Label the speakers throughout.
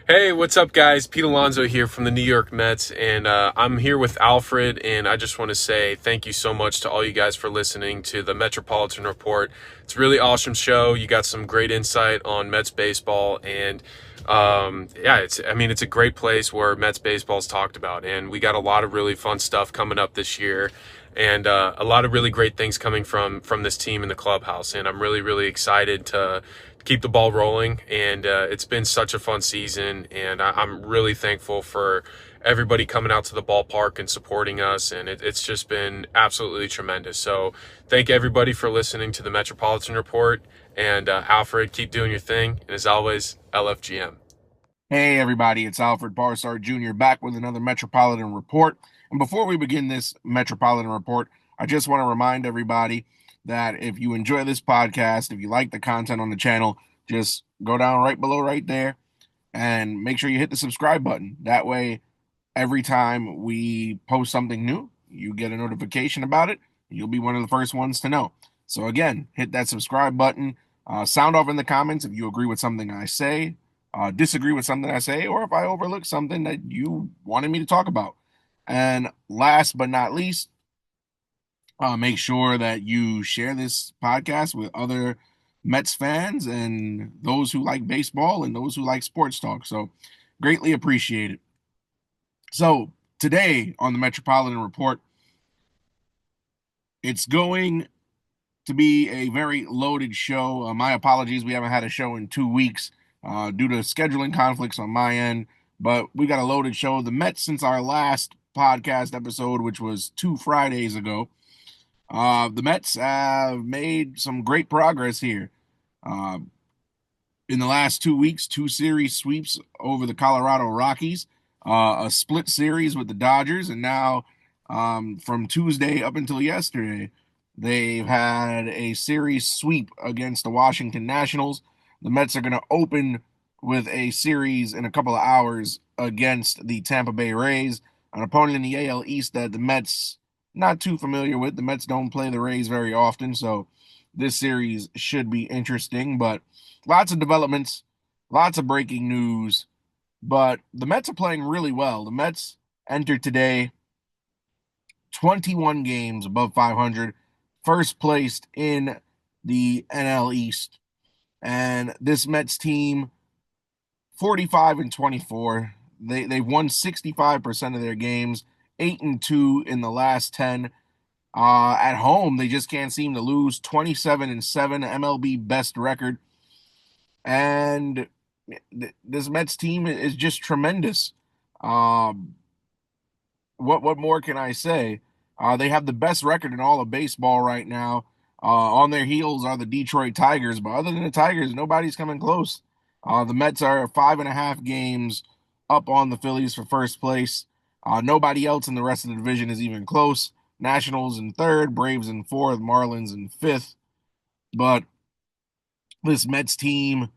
Speaker 1: Hey, what's up, guys? Pete Alonso here from the New York Mets, and I'm here with Alfred. And I just want to say thank you so much to all you guys for listening to the Metropolitan Report. It's a really awesome show. You got some great insight on Mets baseball, and yeah, it's a great place where Mets baseball is talked about, and we got a lot of really fun stuff coming up this year. And a lot of really great things coming from this team in the clubhouse, and I'm really excited to keep the ball rolling. And it's been such a fun season, and I'm really thankful for everybody coming out to the ballpark and supporting us. And it's just been absolutely tremendous. So thank everybody for listening to the Metropolitan Report. And Alfred, keep doing your thing. And as always, LFGM.
Speaker 2: Hey everybody, it's Alfred Jr. back with another Metropolitan Report. And before we begin this Metropolitan Report, I just want to remind everybody that if you enjoy this podcast, if you like the content on the channel, just go down right below right there and make sure you hit the subscribe button. That way, every time we post something new, you get a notification about it. You'll be one of the first ones to know. So again, hit that subscribe button. Sound off in the comments if you agree with something I say, disagree with something I say, or if I overlook something that you wanted me to talk about. And last but not least, make sure that you share this podcast with other Mets fans and those who like baseball and those who like sports talk. So greatly appreciate it. So today on the Metropolitan Report, it's going to be a very loaded show. My apologies, we haven't had a show in 2 weeks due to scheduling conflicts on my end, but we got a loaded show. The Mets, since our last podcast episode, which was 2 Fridays ago, the Mets have made some great progress here. Uh, in the last 2 weeks, two series sweeps over the Colorado Rockies, a split series with the Dodgers, and now from Tuesday up until yesterday, they've had a series sweep against the Washington Nationals. The Mets are going to open with a series in a couple of hours against the Tampa Bay Rays, an opponent in the AL East that the Mets not too familiar with. The Mets don't play the Rays very often, so this series should be interesting, but lots of developments, lots of breaking news, but the Mets are playing really well. The Mets entered today 21 games above 500, first placed in the NL East. And this Mets team, 45 and 24, they've won 65% of their games, 8-2 in the last 10. At home, they just can't seem to lose, 27 and 7, MLB best record. And this Mets team is just tremendous. Um, what more can I say? They have the best record in all of baseball right now. On their heels are the Detroit Tigers, but other than the Tigers, nobody's coming close. The Mets are 5.5 games up on the Phillies for first place. Nobody else in the rest of the division is even close. Nationals in third, Braves in fourth, Marlins in fifth. But this Mets team,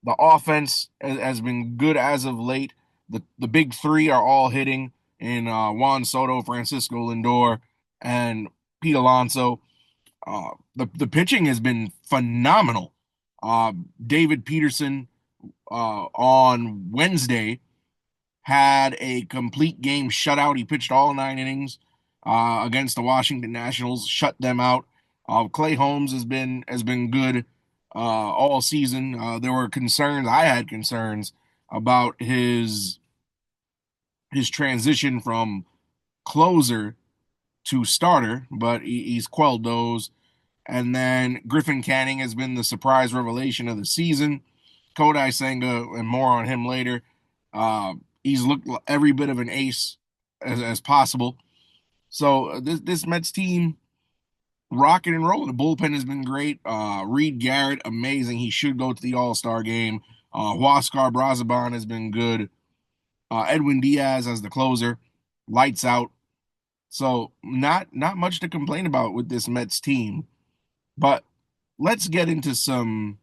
Speaker 2: the offense has been good as of late. The big three are all hitting in Juan, Soto, Francisco Lindor, and Pete Alonso. The pitching has been phenomenal. David Peterson on Wednesday had a complete game shutout. He pitched all 9 innings against the Washington Nationals, shut them out. Clay Holmes has been good all season. There were concerns. I had concerns about his transition from closer to starter, but he's quelled those. And then Griffin Canning has been the surprise revelation of the season. Kodai Senga, and more on him later. He's looked every bit of an ace as possible. So this Mets team, rocking and rolling. The bullpen has been great. Reed Garrett, amazing. He should go to the All-Star game. Huascar Brazaban has been good. Edwin Diaz as the closer, lights out. So not much to complain about with this Mets team. But let's get into some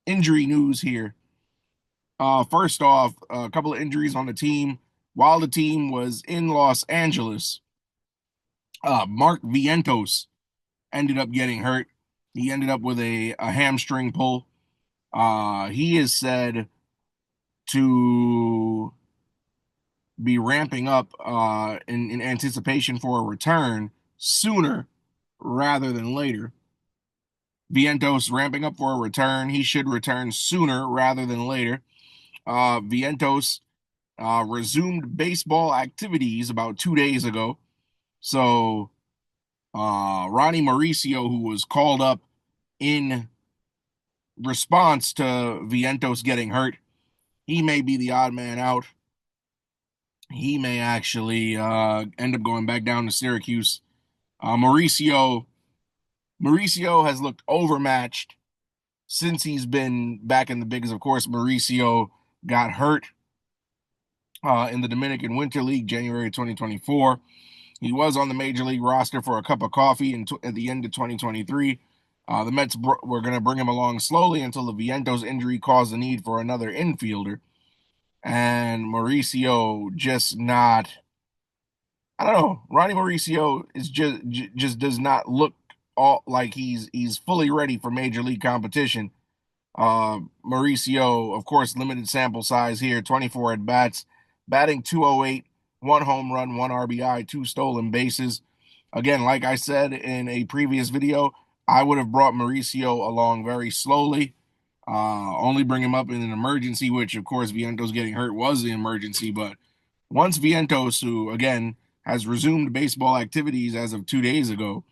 Speaker 2: injury news here. First off, a couple of injuries on the team. While the team was in Los Angeles, Mark Vientos ended up getting hurt. He ended up with a hamstring pull. He is said to be ramping up in anticipation for a return sooner rather than later. Vientos ramping up for a return. He should return sooner rather than later. Vientos resumed baseball activities about 2 days ago. So Ronnie Mauricio, who was called up in response to Vientos getting hurt, he may be the odd man out. He may actually end up going back down to Syracuse. Mauricio has looked overmatched since he's been back in the bigs. Of course, Mauricio got hurt in the Dominican Winter League, January 2024. He was on the major league roster for a cup of coffee at the end of 2023. The Mets were going to bring him along slowly until the Vientos injury caused the need for another infielder. And Mauricio just not, I don't know. Ronnie Mauricio is just does not look all like he's fully ready for major league competition. Mauricio, of course, limited sample size here, 24 at bats, batting 208, one home run, one RBI, two stolen bases. Again, like I said in a previous video, I would have brought Mauricio along very slowly, only bring him up in an emergency, which, of course, Vientos getting hurt was the emergency. But once Vientos, who, again, has resumed baseball activities as of 2 days ago,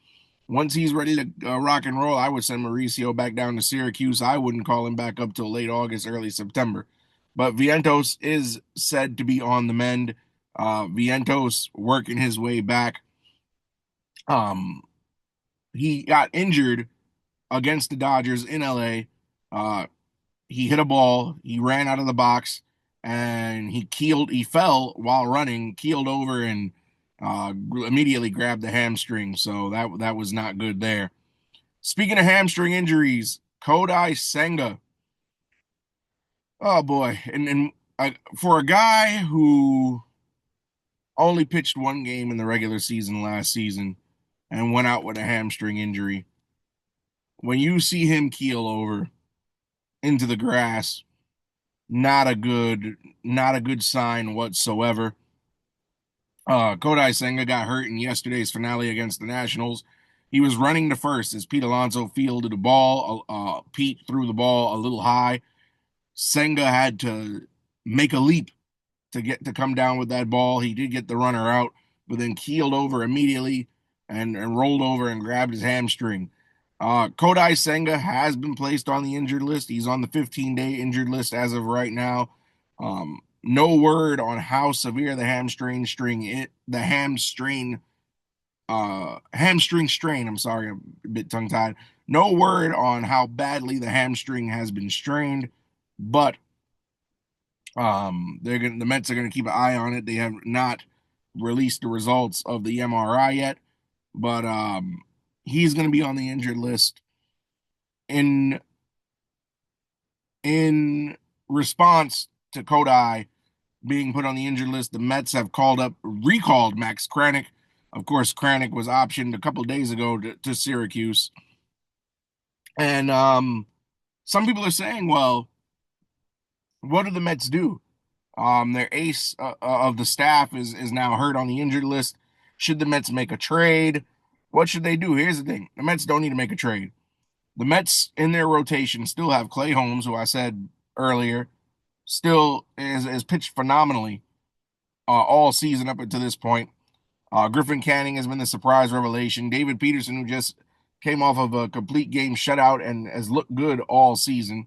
Speaker 2: once he's ready to rock and roll, I would send Mauricio back down to Syracuse. I wouldn't call him back up till late August, early September. But Vientos is said to be on the mend. Vientos working his way back. He got injured against the Dodgers in LA. He hit a ball, he ran out of the box, and he fell while running, keeled over, and immediately grabbed the hamstring. So that was not good there. Speaking of hamstring injuries, Kodai Senga. Oh boy. And for a guy who only pitched one game in the regular season last season and went out with a hamstring injury, when you see him keel over into the grass, not a good sign whatsoever. Kodai Senga got hurt in yesterday's finale against the Nationals. He was running to first as Pete Alonso fielded a ball. Pete threw the ball a little high. Senga had to make a leap to come down with that ball. He did get the runner out, but then keeled over immediately and rolled over and grabbed his hamstring. Kodai Senga has been placed on the injured list. He's on the 15-day injured list as of right now. No word on how severe the hamstring strain. I'm sorry, I'm a bit tongue-tied. No word on how badly the hamstring has been strained, but the Mets are gonna keep an eye on it. They have not released the results of the MRI yet, but he's gonna be on the injured list. In response to Kodai being put on the injured list, the Mets have recalled Max Kranick. Of course, Kranick was optioned a couple days ago to Syracuse. And some people are saying, well, what do the Mets do? Their ace of the staff is now hurt on the injured list. Should the Mets make a trade? What should they do? Here's the thing. The Mets don't need to make a trade. The Mets in their rotation still have Clay Holmes, who I said earlier, still is pitched phenomenally all season up until this point. Griffin Canning has been the surprise revelation. David Peterson, who just came off of a complete game shutout and has looked good all season.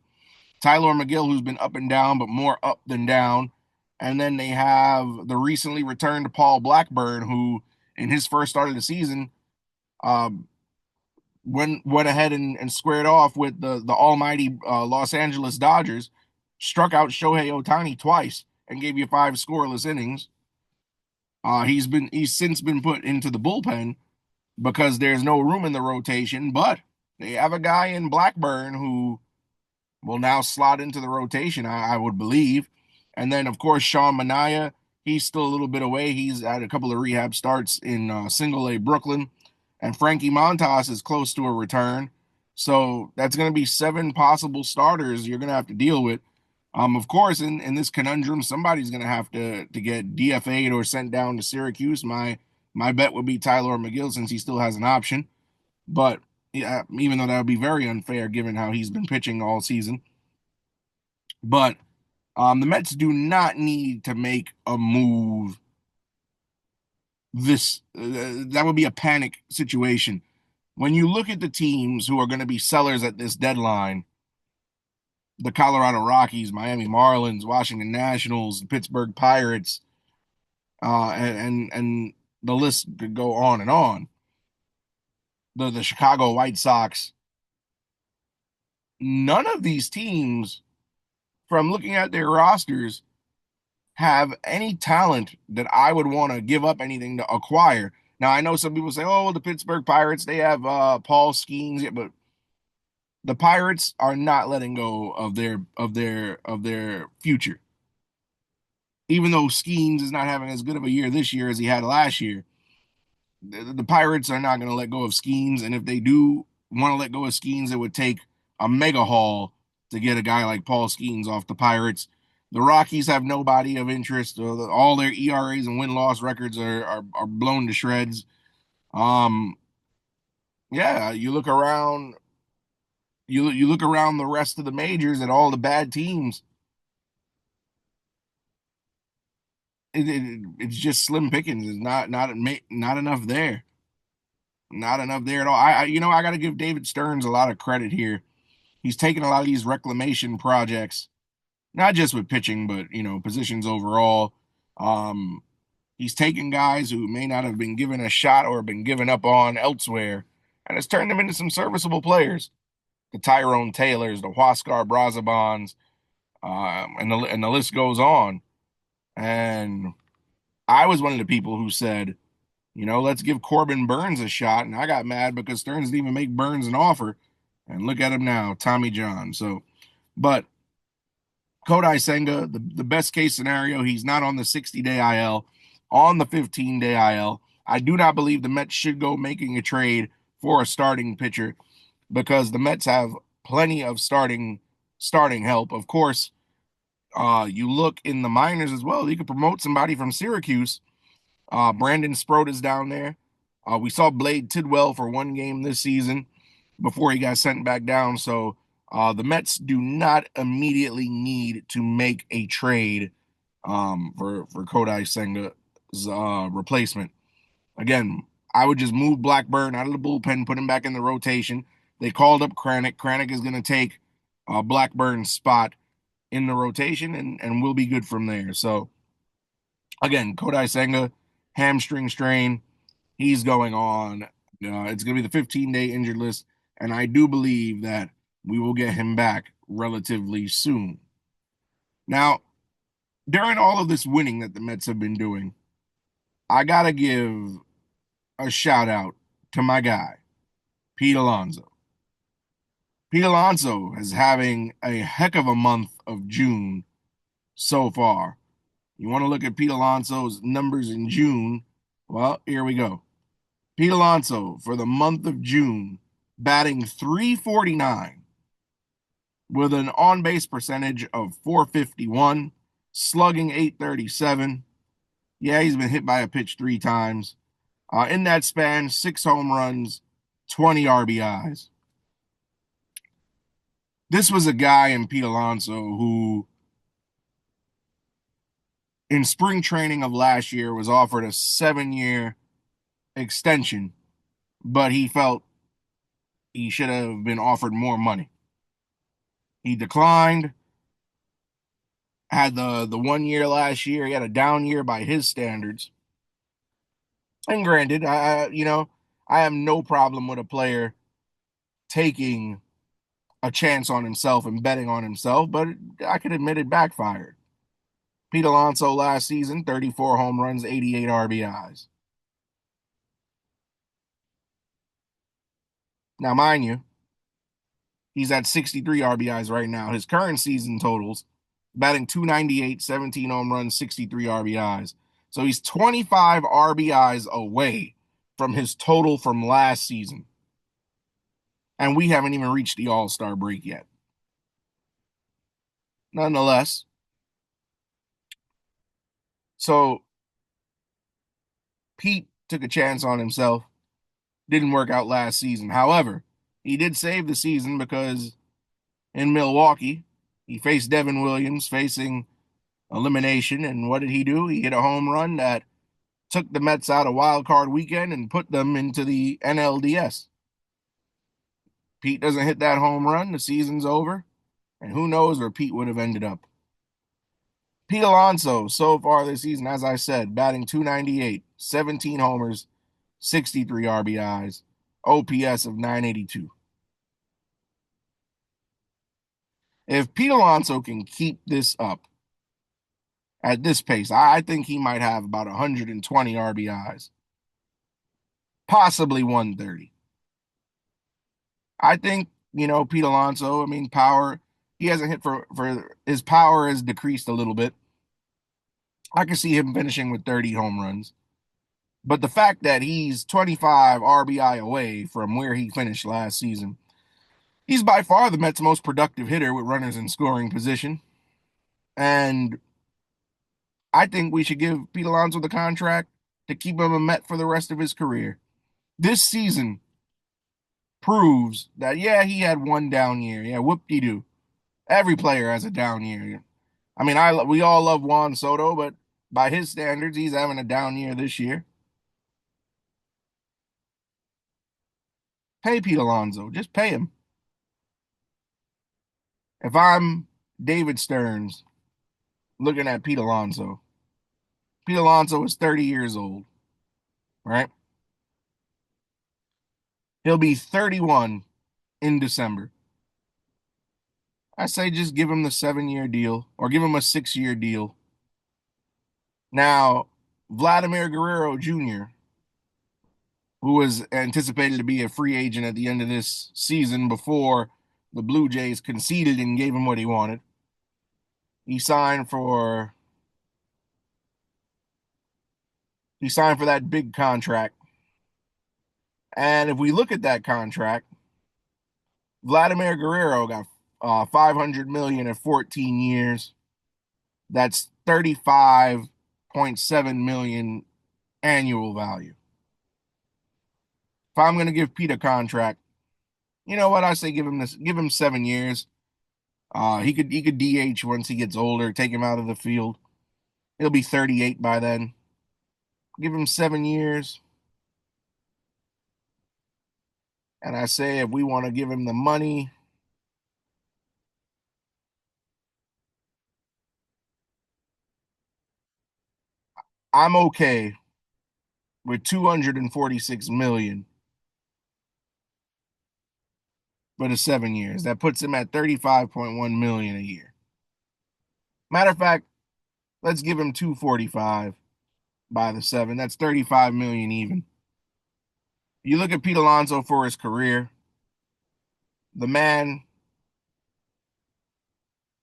Speaker 2: Tyler McGill, who's been up and down, but more up than down. And then they have the recently returned Paul Blackburn, who in his first start of the season went ahead and squared off with the almighty Los Angeles Dodgers, struck out Shohei Ohtani twice, and gave you 5 scoreless innings. He's since been put into the bullpen because there's no room in the rotation, but they have a guy in Blackburn who will now slot into the rotation, I would believe. And then, of course, Sean Manaea, he's still a little bit away. He's had a couple of rehab starts in Single A Brooklyn. And Frankie Montas is close to a return. So that's going to be 7 possible starters you're going to have to deal with. Of course, in this conundrum, somebody's going to have to get DFA'd or sent down to Syracuse. My bet would be Tyler McGill since he still has an option. But yeah, even though that would be very unfair given how he's been pitching all season. But the Mets do not need to make a move. That would be a panic situation. When you look at the teams who are going to be sellers at this deadline, the Colorado Rockies, Miami Marlins, Washington Nationals, the Pittsburgh Pirates, and the list could go on and on. The Chicago White Sox. None of these teams, from looking at their rosters, have any talent that I would want to give up anything to acquire. Now I know some people say, "Oh, the Pittsburgh Pirates, they have Paul Skeens," but the Pirates are not letting go of their future. Even though Skeens is not having as good of a year this year as he had last year, the Pirates are not going to let go of Skeens. And if they do want to let go of Skeens, it would take a mega haul to get a guy like Paul Skeens off the Pirates. The Rockies have nobody of interest. All their ERAs and win loss records are blown to shreds. Um, yeah, you look around the rest of the majors at all the bad teams. It's just slim pickings. It's not enough there. Not enough there at all. I got to give David Stearns a lot of credit here. He's taken a lot of these reclamation projects, not just with pitching, but positions overall. Um, he's taken guys who may not have been given a shot or been given up on elsewhere, and has turned them into some serviceable players. The Tyrone Taylors, the Huascar Brazabons, and the list goes on. And I was one of the people who said, let's give Corbin Burns a shot. And I got mad because Stearns didn't even make Burns an offer. And look at him now, Tommy John. So, but Kodai Senga, the best case scenario, he's not on the 60-day IL, on the 15-day IL. I do not believe the Mets should go making a trade for a starting pitcher because the Mets have plenty of starting help. Of course, you look in the minors as well. You could promote somebody from Syracuse. Brandon Sproat is down there. We saw Blade Tidwell for one game this season before he got sent back down. So the Mets do not immediately need to make a trade for Kodai Senga's replacement. Again, I would just move Blackburn out of the bullpen, put him back in the rotation. They called up Kranick. Kranick is going to take Blackburn's spot in the rotation, and we'll be good from there. So again, Kodai Senga, hamstring strain, he's going on. It's going to be the 15-day injured list, and I do believe that we will get him back relatively soon. Now, during all of this winning that the Mets have been doing, I got to give a shout out to my guy, Pete Alonso. Pete Alonso is having a heck of a month of June so far. You want to look at Pete Alonso's numbers in June? Well, here we go. Pete Alonso for the month of June, batting 349 with an on base percentage of 451, slugging 837. Yeah, he's been hit by a pitch 3 times. In that span, 6 home runs, 20 RBIs. This was a guy in Pete Alonso who, in spring training of last year, was offered a 7-year extension, but he felt he should have been offered more money. He declined. Had the 1 year last year. He had a down year by his standards. And granted, I have no problem with a player taking a chance on himself and betting on himself, but I can admit it backfired. Pete Alonso last season, 34 home runs, 88 RBIs. Now, mind you, he's at 63 RBIs right now. His current season totals, batting 298, 17 home runs, 63 RBIs. So he's 25 RBIs away from his total from last season. And we haven't even reached the All-Star break yet. nonetheless. So Pete took a chance on himself. Didn't work out last season. However, he did save the season because in Milwaukee, he faced Devin Williams facing elimination. And what did he do? He hit a home run that took the Mets out of wild card weekend and put them into the NLDS. Pete doesn't hit that home run, the season's over, and who knows where Pete would have ended up. Pete Alonso, so far this season, as I said, batting 298, 17 homers, 63 RBIs, OPS of 982. If Pete Alonso can keep this up at this pace, I think he might have about 120 RBIs, possibly 130. I think, Pete Alonso, I mean, power, he hasn't hit for his power has decreased a little bit. I can see him finishing with 30 home runs. But the fact that he's 25 RBI away from where he finished last season, he's by far the Mets' most productive hitter with runners in scoring position. And I think we should give Pete Alonso the contract to keep him a Met for the rest of his career. This season proves that, yeah, he had one down year. Yeah, whoop-de-doo. Every player has a down year. I mean, we all love Juan Soto, but by his standards, he's having a down year this year. Pay Pete Alonso. Just pay him. If I'm David Stearns looking at Pete Alonso is 30 years old, right? He'll be 31 in December. I say just give him the 7-year deal or give him a 6-year deal. Now, Vladimir Guerrero Jr., who was anticipated to be a free agent at the end of this season before the Blue Jays conceded and gave him what he wanted. He signed for that big contract. And if we look at that contract, Vladimir Guerrero got 500 million at 14 years. That's 35.7 million annual value. If I'm going to give Pete a contract, you know what? I say give him 7 years. He could DH once he gets older, take him out of the field. He'll be 38 by then. Give him 7 years. And I say if we want to give him the money, I'm okay with 246 million for the 7 years. That puts him at 35.1 million a year. Matter of fact, let's give him 245 by the 7. That's 35 million even. You look at Pete Alonso for his career, the man,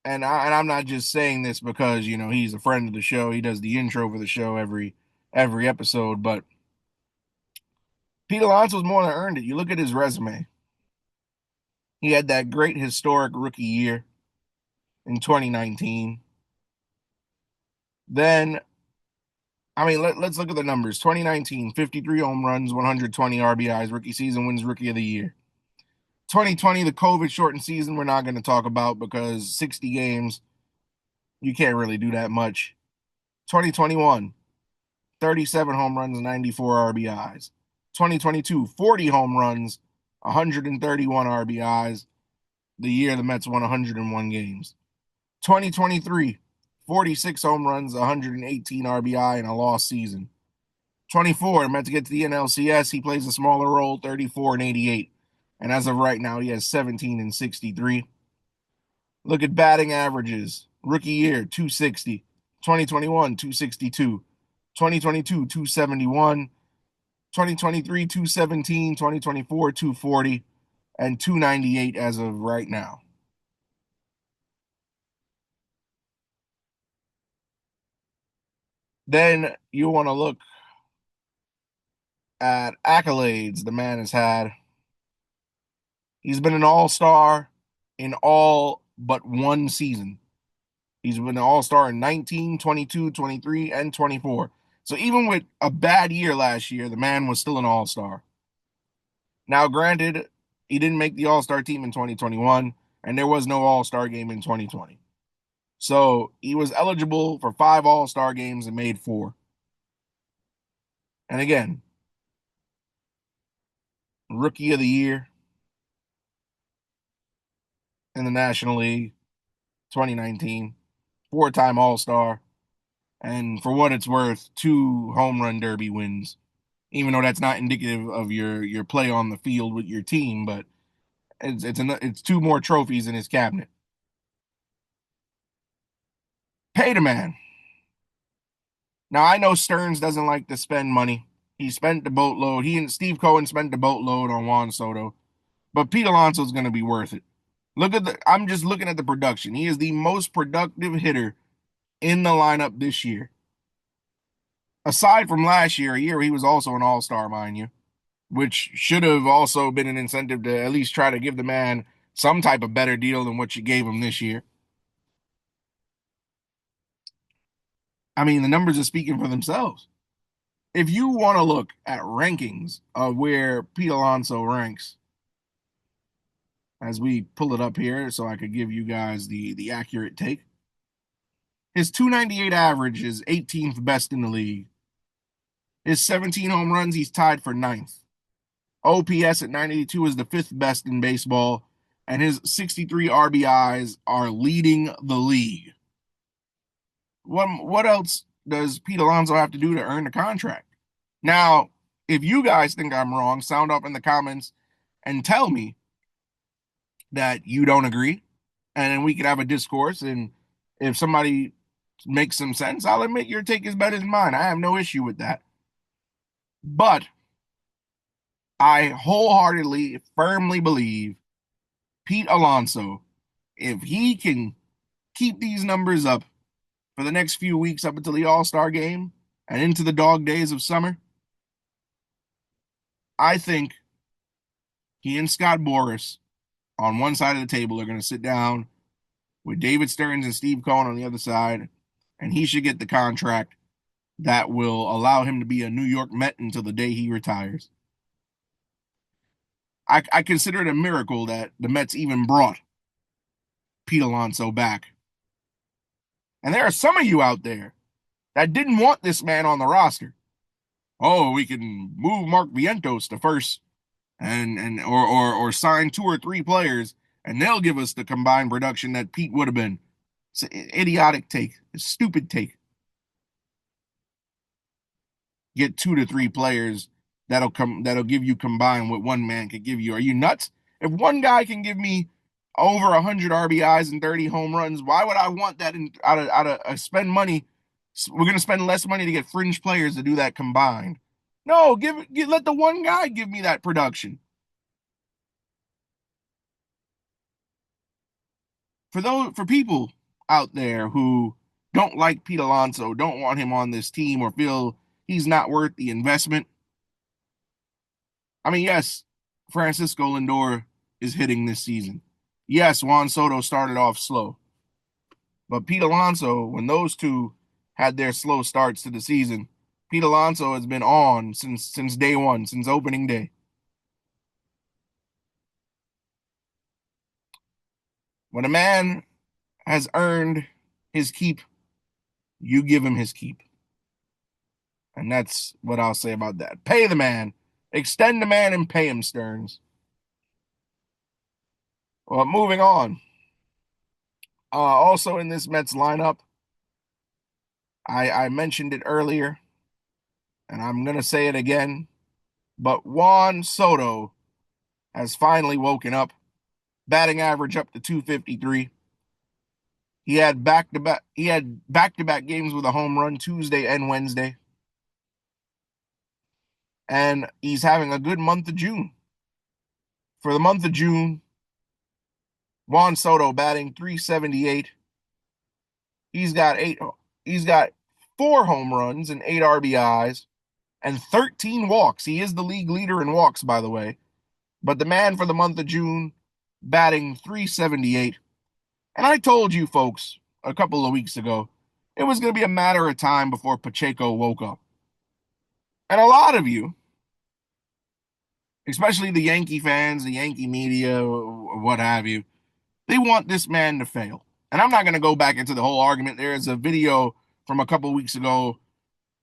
Speaker 2: and I'm not just saying this because he's a friend of the show. He does the intro for the show every episode, but Pete Alonso's more than earned it. You look at his resume. He had that great historic rookie year in 2019. Then, I mean, let's look at the numbers. 2019, 53 home runs, 120 RBIs, rookie season, wins rookie of the year. 2020, the COVID shortened season, we're not going to talk about because 60 games, you can't really do that much. 2021, 37 home runs, 94 RBIs. 2022, 40 home runs, 131 RBIs. The year the Mets won 101 games. 2023, 46 home runs, 118 RBI, and a lost season. 24, Mets to get to the NLCS. He plays a smaller role, 34 and 88. And as of right now, he has 17 and 63. Look at batting averages. Rookie year, 260. 2021, 262. 2022, 271. 2023, 217. 2024, 240. And 298 as of right now. Then you want to look at accolades the man has had. He's been an all-star in all but one season. He's been an all-star in 19, 22, 23, and 24. So even with a bad year last year, the man was still an all-star. Now, granted, he didn't make the all-star team in 2021, and there was no all-star game in 2020. So he was eligible for 5 all-star games and made 4. And again, rookie of the year in the National League 2019, 4-time all-star, and for what it's worth, 2 home run derby wins. Even though that's not indicative of your play on the field with your team, but it's 2 more trophies in his cabinet. Pay the man. Now I know Stearns doesn't like to spend money. He spent the boatload. He and Steve Cohen spent the boatload on Juan Soto, but Pete Alonso is going to be worth it. I'm just looking at the production. He is the most productive hitter in the lineup this year. Aside from last year, a year he was also an all-star, mind you, which should have also been an incentive to at least try to give the man some type of better deal than what you gave him this year. I mean, the numbers are speaking for themselves. If you want to look at rankings of where Pete Alonso ranks, as we pull it up here so I could give you guys the accurate take, his 298 average is 18th best in the league. His 17 home runs, he's tied for 9th. OPS at 982 is the 5th best in baseball, and his 63 RBIs are leading the league. What else does Pete Alonso have to do to earn the contract? Now, if you guys think I'm wrong, sound off in the comments and tell me that you don't agree, and then we could have a discourse. And if somebody makes some sense, I'll admit your take is better than mine. I have no issue with that. But I wholeheartedly, firmly believe Pete Alonso, if he can keep these numbers up for the next few weeks up until the All-Star game and into the dog days of summer, I think he and Scott Boras on one side of the table are going to sit down with David Stearns and Steve Cohen on the other side, and he should get the contract that will allow him to be a New York Met until the day he retires. I consider it a miracle that the Mets even brought Pete Alonso back. And there are some of you out there that didn't want this man on the roster. Oh, we can move Mark Vientos to first or sign 2 or 3 players and they'll give us the combined production that Pete would have been. It's an idiotic take, a stupid take. Get 2 to 3 players that'll give you combined what one man could give you. Are you nuts? If one guy can give me over 100 RBIs and 30 home runs, why would I want that out of spend money? We're going to spend less money to get fringe players to do that combined. No, let the one guy give me that production. For people out there who don't like Pete Alonso, don't want him on this team, or feel he's not worth the investment. I mean, yes, Francisco Lindor is hitting this season. Yes, Juan Soto started off slow. But Pete Alonso, when those two had their slow starts to the season, Pete Alonso has been on since day one, since opening day. When a man has earned his keep, you give him his keep. And that's what I'll say about that. Pay the man. Extend the man and pay him, Stearns. Well, moving on. Also in this Mets lineup, I mentioned it earlier, and I'm going to say it again, but Juan Soto has finally woken up, batting average up to 253. He had back-to-back games with a home run Tuesday and Wednesday. And he's having a good month of June. For the month of June, Juan Soto batting 378. He's got 4 home runs and 8 RBIs and 13 walks. He is the league leader in walks, by the way. But the man for the month of June batting 378. And I told you folks a couple of weeks ago, it was going to be a matter of time before Pacheco woke up. And a lot of you, especially the Yankee fans, the Yankee media, or what have you, they want this man to fail. And I'm not going to go back into the whole argument. There's a video from a couple of weeks ago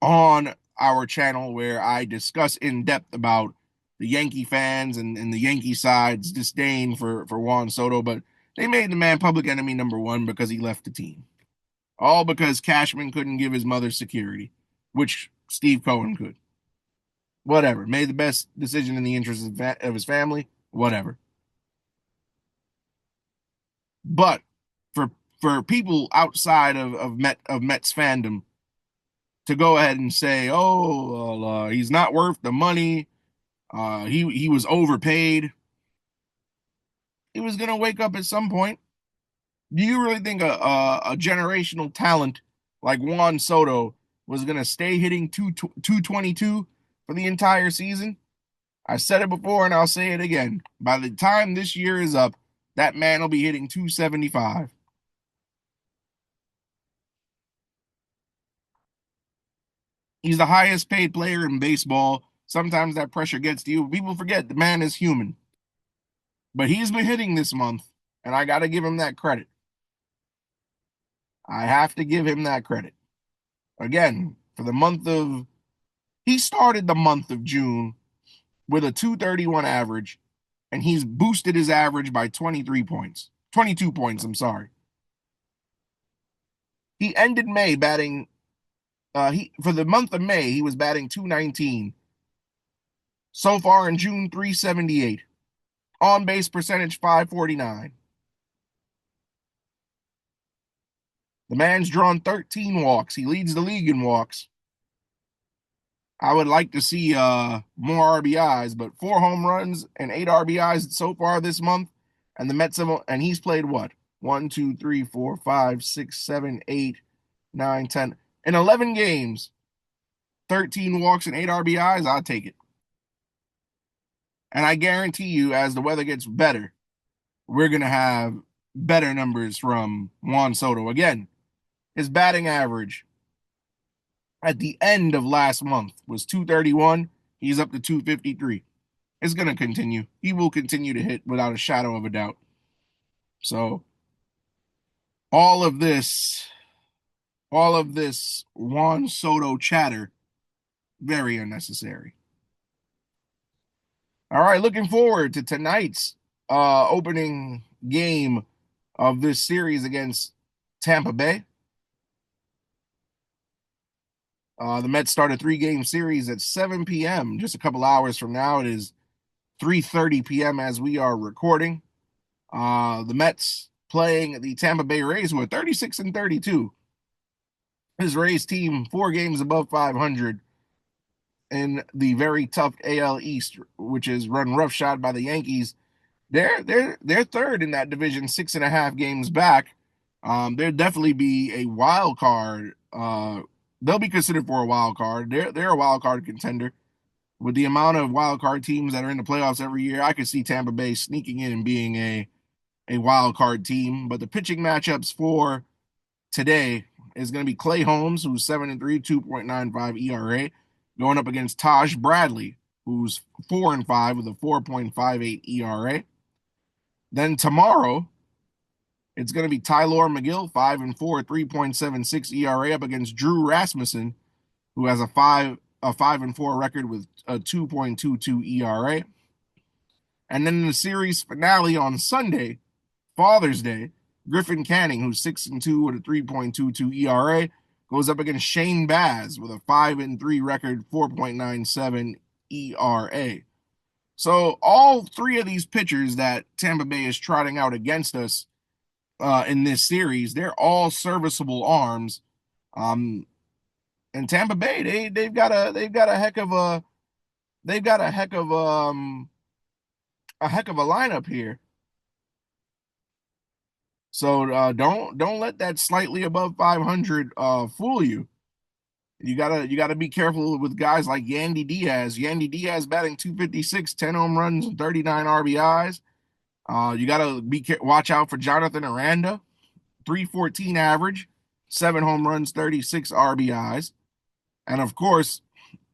Speaker 2: on our channel where I discuss in depth about the Yankee fans and the Yankee side's disdain for Juan Soto, but they made the man public enemy number one because he left the team. All because Cashman couldn't give his mother security, which Steve Cohen could. Whatever. Made the best decision in the interest of his family. Whatever. But for people outside of Mets fandom to go ahead and say, "Oh, well, he's not worth the money. He was overpaid." He was gonna wake up at some point. Do you really think a generational talent like Juan Soto was gonna stay hitting 222 for the entire season? I said it before and I'll say it again. By the time this year is up, that man will be hitting 275. He's the highest paid player in baseball. Sometimes that pressure gets to you. People forget the man is human. But he's been hitting this month, and I got to give him that credit. I have to give him that credit. Again, for the month of, he started the month of June with a 231 average, and he's boosted his average by 23 points. 22 points, I'm sorry. He ended May batting, for the month of May, he was batting 219. So far in June, 378. On base percentage, 549. The man's drawn 13 walks. He leads the league in walks. I would like to see more RBIs, but 4 home runs and 8 RBIs so far this month. And the Mets have, and he's played what? 1, 2, 3, 4, 5, 6, 7, 8, 9, 10. In 11 games, 13 walks and 8 RBIs, I'll take it. And I guarantee you, as the weather gets better, we're going to have better numbers from Juan Soto. Again, his batting average at the end of last month was 231. He's up to 253. It's going to continue. He will continue to hit without a shadow of a doubt. So all of this Juan Soto chatter, very unnecessary. All right, looking forward to tonight's opening game of this series against Tampa Bay. The Mets start a 3-game series at 7 p.m. just a couple hours from now. It is 3:30 p.m. as we are recording. The Mets playing the Tampa Bay Rays, who are 36-32. His Rays team 4 games above 500 in the very tough AL East, which is run roughshod by the Yankees. They're third in that division, 6.5 games back. There'll definitely be a wild card. They'll be considered for a wild card. They're a wild card contender. With the amount of wild card teams that are in the playoffs every year, I could see Tampa Bay sneaking in and being a wild card team. But the pitching matchups for today is going to be Clay Holmes, who's 7-3, 2.95 ERA, going up against Taj Bradley, who's 4-5 with a 4.58 ERA. Then tomorrow, it's going to be Tyler McGill, 5-4, 3.76 ERA, up against Drew Rasmussen, who has a 5-4 record with a 2.22 ERA. And then in the series finale on Sunday, Father's Day, Griffin Canning, who's 6-2 with a 3.22 ERA, goes up against Shane Baz with a 5-3 record, 4.97 ERA. So all 3 of these pitchers that Tampa Bay is trotting out against us in this series, they're all serviceable arms. And Tampa Bay, they've got a heck of a lineup here. So don't let that slightly above 500 fool you. You gotta be careful with guys like Yandy Diaz. Yandy Diaz batting 256, 10 home runs and 39 RBIs. You gotta watch out for Jonathan Aranda, .314 average, 7 home runs, 36 RBIs. And of course,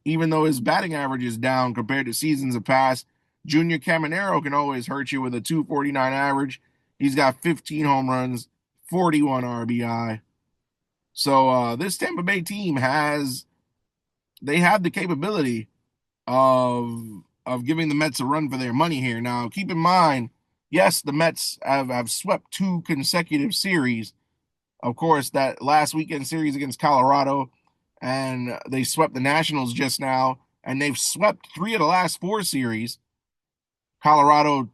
Speaker 2: even though his batting average is down compared to seasons of past, Junior Caminero can always hurt you with a .249 average. He's got 15 home runs, 41 RBI. So this Tampa Bay team they have the capability of giving the Mets a run for their money here. Now, keep in mind, yes, the Mets have swept 2 consecutive series. Of course, that last weekend series against Colorado, and they swept the Nationals just now, and they've swept 3 of the last 4 series. Colorado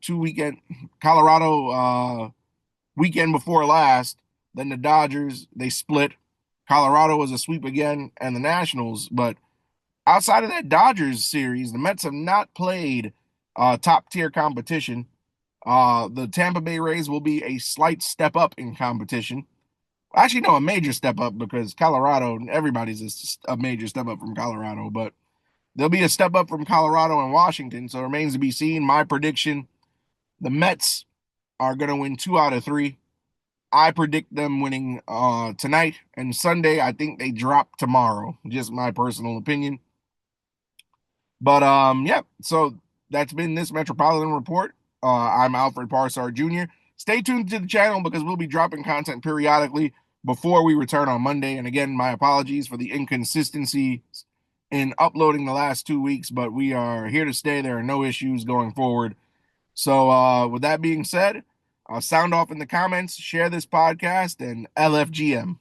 Speaker 2: weekend before last, then the Dodgers, they split. Colorado was a sweep again, and the Nationals, but outside of that Dodgers series, the Mets have not played top tier competition. The Tampa Bay Rays will be a slight step up in competition. Actually, no, a major step up because Colorado, everybody's a major step up from Colorado, but there'll be a step up from Colorado and Washington. So it remains to be seen. My prediction, the Mets are going to win 2 out of 3. I predict them winning tonight and Sunday. I think they drop tomorrow. Just my personal opinion. But yeah, so that's been this Metropolitan Report. I'm Alfred Parsar Jr. Stay tuned to the channel because we'll be dropping content periodically before we return on Monday. And again, my apologies for the inconsistency in uploading the last 2 weeks, but we are here to stay. There are no issues going forward. So with that being said, sound off in the comments, share this podcast, and LFGM.